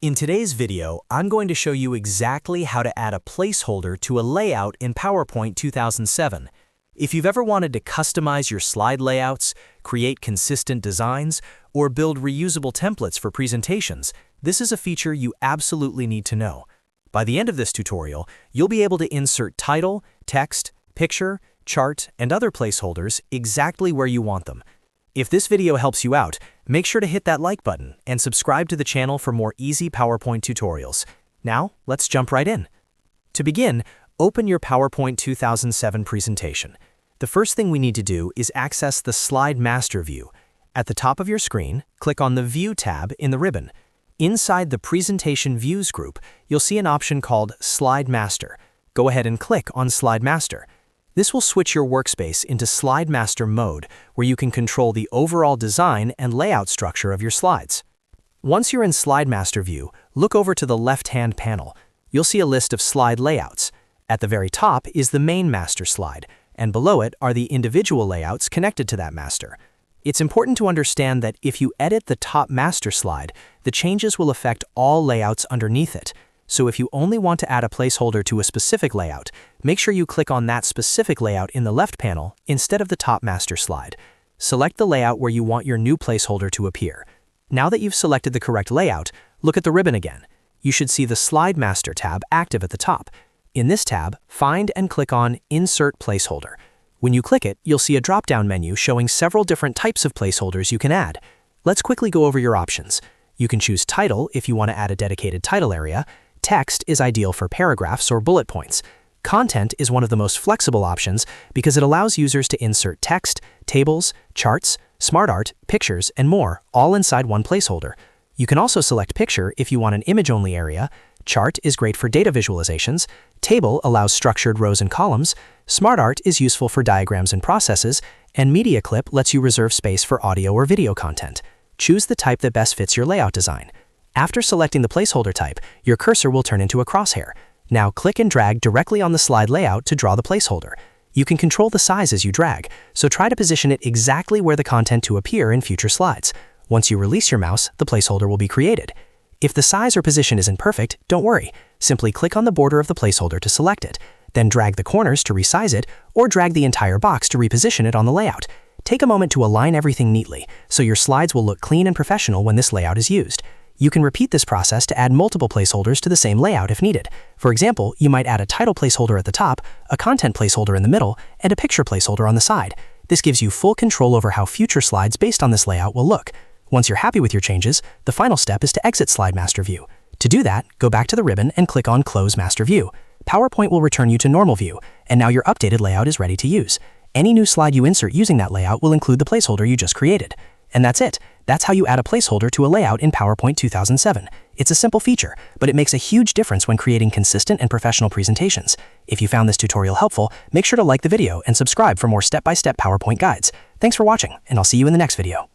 In today's video, I'm going to show you exactly how to add a placeholder to a layout in PowerPoint 2007. If you've ever wanted to customize your slide layouts, create consistent designs, or build reusable templates for presentations, this is a feature you absolutely need to know. By the end of this tutorial, you'll be able to insert title, text, picture, chart, and other placeholders exactly where you want them. If this video helps you out, make sure to hit that like button and subscribe to the channel for more easy PowerPoint tutorials. Now, let's jump right in. To begin, open your PowerPoint 2007 presentation. The first thing we need to do is access the Slide Master view. At the top of your screen, click on the View tab in the ribbon. Inside the Presentation Views group, you'll see an option called Slide Master. Go ahead and click on Slide Master. This will switch your workspace into Slide Master mode, where you can control the overall design and layout structure of your slides. Once you're in Slide Master view, look over to the left-hand panel. You'll see a list of slide layouts. At the very top is the main master slide, and below it are the individual layouts connected to that master. It's important to understand that if you edit the top master slide, the changes will affect all layouts underneath it. So if you only want to add a placeholder to a specific layout, make sure you click on that specific layout in the left panel instead of the top master slide. Select the layout where you want your new placeholder to appear. Now that you've selected the correct layout, look at the ribbon again. You should see the Slide Master tab active at the top. In this tab, find and click on Insert Placeholder. When you click it, you'll see a drop-down menu showing several different types of placeholders you can add. Let's quickly go over your options. You can choose Title if you want to add a dedicated title area. Text is ideal for paragraphs or bullet points. Content is one of the most flexible options because it allows users to insert text, tables, charts, smart art, pictures, and more, all inside one placeholder. You can also select Picture if you want an image-only area. Chart is great for data visualizations. Table allows structured rows and columns. Smart Art is useful for diagrams and processes. And Media Clip lets you reserve space for audio or video content. Choose the type that best fits your layout design. After selecting the placeholder type, your cursor will turn into a crosshair. Now click and drag directly on the slide layout to draw the placeholder. You can control the size as you drag, so try to position it exactly where the content to appear in future slides. Once you release your mouse, the placeholder will be created. If the size or position isn't perfect, don't worry. Simply click on the border of the placeholder to select it. Then drag the corners to resize it, or drag the entire box to reposition it on the layout. Take a moment to align everything neatly, so your slides will look clean and professional when this layout is used. You can repeat this process to add multiple placeholders to the same layout if needed. For example, you might add a title placeholder at the top, a content placeholder in the middle, and a picture placeholder on the side. This gives you full control over how future slides based on this layout will look. Once you're happy with your changes, the final step is to exit Slide Master View. To do that, go back to the ribbon and click on Close Master View. PowerPoint will return you to normal view, and now your updated layout is ready to use. Any new slide you insert using that layout will include the placeholder you just created. And that's it. That's how you add a placeholder to a layout in PowerPoint 2007. It's a simple feature, but it makes a huge difference when creating consistent and professional presentations. If you found this tutorial helpful, make sure to like the video and subscribe for more step-by-step PowerPoint guides. Thanks for watching, and I'll see you in the next video.